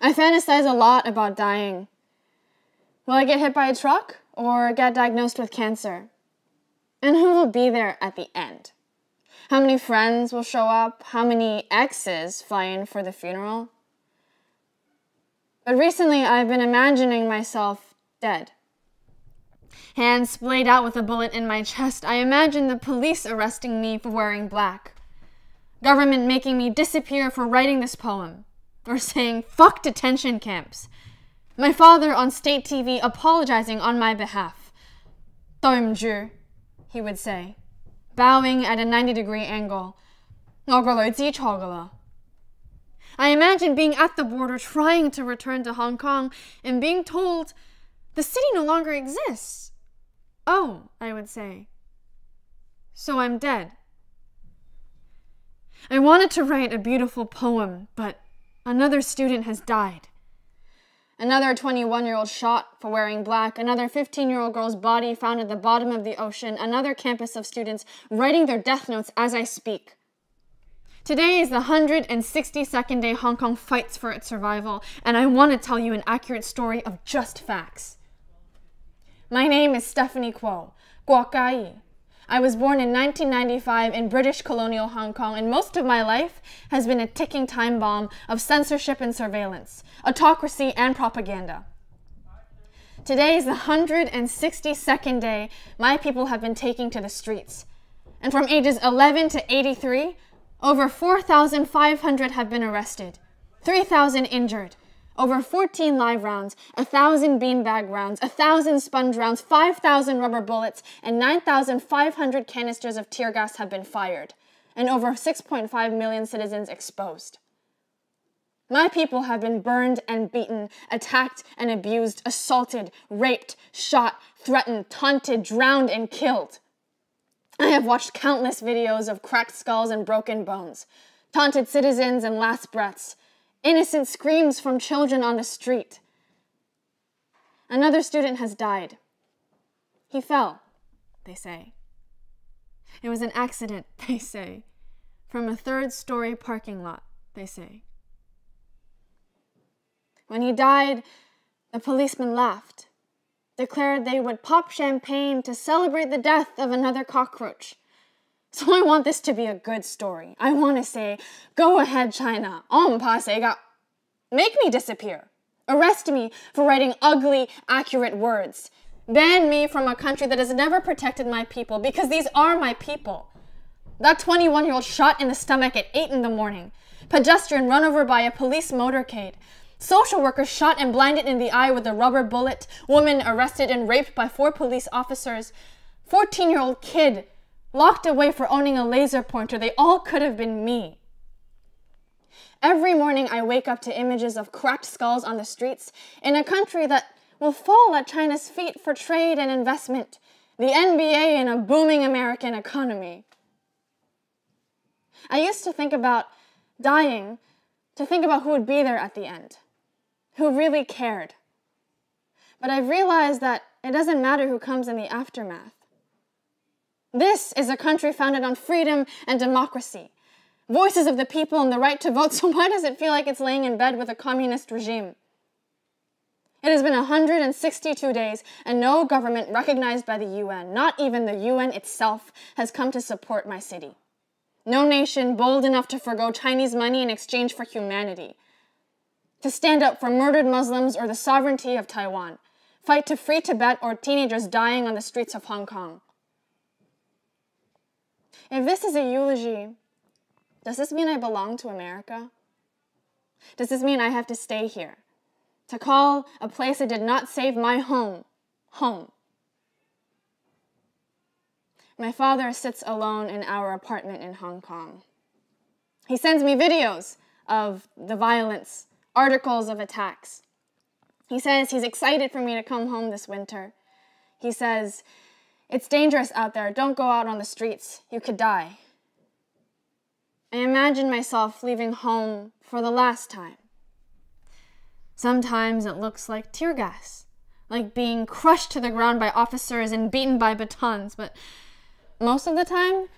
I fantasize a lot about dying. Will I get hit by a truck or get diagnosed with cancer? And who will be there at the end? How many friends will show up? How many exes fly in for the funeral? But recently, I've been imagining myself dead. Hands splayed out with a bullet in my chest, I imagine the police arresting me for wearing black. Government making me disappear for writing this poem. Or saying, fuck detention camps. My father on state TV apologizing on my behalf. 對唔住, he would say, bowing at a 90-degree angle. 我個女知錯㗎啦. I imagine being at the border trying to return to Hong Kong and being told the city no longer exists. Oh, I would say. So I'm dead. I wanted to write a beautiful poem, but another student has died. Another 21-year-old shot for wearing black, another 15-year-old girl's body found at the bottom of the ocean, another campus of students writing their death notes as I speak. Today is the 162nd day Hong Kong fights for its survival, and I want to tell you an accurate story of just facts. My name is Stefani Kuo, Guo Gai. I was born in 1995 in British colonial Hong Kong, and most of my life has been a ticking time bomb of censorship and surveillance, autocracy and propaganda. Today is the 162nd day my people have been taking to the streets. And from ages 11 to 83, over 4,500 have been arrested, 3,000 injured, over 14 live rounds, 1,000 beanbag rounds, 1,000 sponge rounds, 5,000 rubber bullets, and 9,500 canisters of tear gas have been fired, and over 6.5 million citizens exposed. My people have been burned and beaten, attacked and abused, assaulted, raped, shot, threatened, taunted, drowned, and killed. I have watched countless videos of cracked skulls and broken bones, taunted citizens and last breaths, innocent screams from children on the street. Another student has died. He fell, they say. It was an accident, they say, from a third-story parking lot, they say. When he died, the policemen laughed, declared they would pop champagne to celebrate the death of another cockroach. So I want this to be a good story. I want to say, go ahead, China. Make me disappear. Arrest me for writing ugly, accurate words. Ban me from a country that has never protected my people, because these are my people. That 21-year-old shot in the stomach at 8 in the morning. Pedestrian run over by a police motorcade. Social worker shot and blinded in the eye with a rubber bullet. Woman arrested and raped by 4 police officers. 14-year-old kid locked away for owning a laser pointer. They all could have been me. Every morning I wake up to images of cracked skulls on the streets in a country that will fall at China's feet for trade and investment, the NBA and a booming American economy. I used to think about dying, to think about who would be there at the end, who really cared. But I've realized that it doesn't matter who comes in the aftermath. This is a country founded on freedom and democracy, voices of the people and the right to vote, so why does it feel like it's laying in bed with a communist regime? It has been 162 days, and no government recognized by the UN, not even the UN itself, has come to support my city. No nation bold enough to forgo Chinese money in exchange for humanity, to stand up for murdered Muslims or the sovereignty of Taiwan, fight to free Tibet or teenagers dying on the streets of Hong Kong. If this is a eulogy, does this mean I belong to America? Does this mean I have to stay here, to call a place that did not save my home, home? My father sits alone in our apartment in Hong Kong. He sends me videos of the violence, articles of attacks. He says he's excited for me to come home this winter. He says, "It's dangerous out there. Don't go out on the streets. You could die." I imagine myself leaving home for the last time. Sometimes it looks like tear gas, like being crushed to the ground by officers and beaten by batons, but most of the time,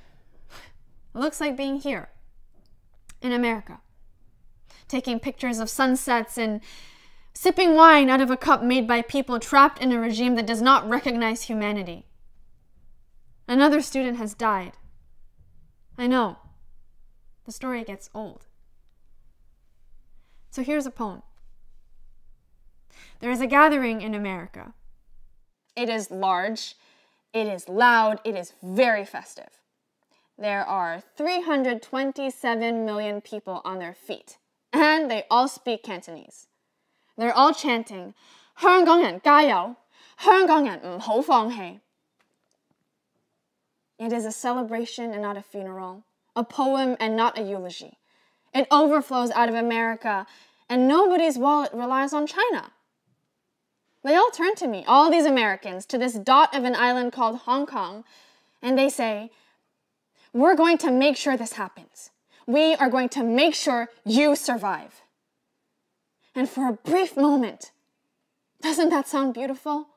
it looks like being here, in America. taking pictures of sunsets and sipping wine out of a cup made by people trapped in a regime that does not recognize humanity. Another student has died. I know. The story gets old. So here's a poem. There is a gathering in America. It is large, it is loud, it is very festive. There are 327 million people on their feet, and they all speak Cantonese. They're all chanting, 香港人加油, 香港人唔好放棄. It is a celebration and not a funeral, a poem and not a eulogy. It overflows out of America, and nobody's wallet relies on China. They all turn to me, all these Americans, to this dot of an island called Hong Kong, and they say, we're going to make sure this happens. We are going to make sure you survive. And for a brief moment, doesn't that sound beautiful?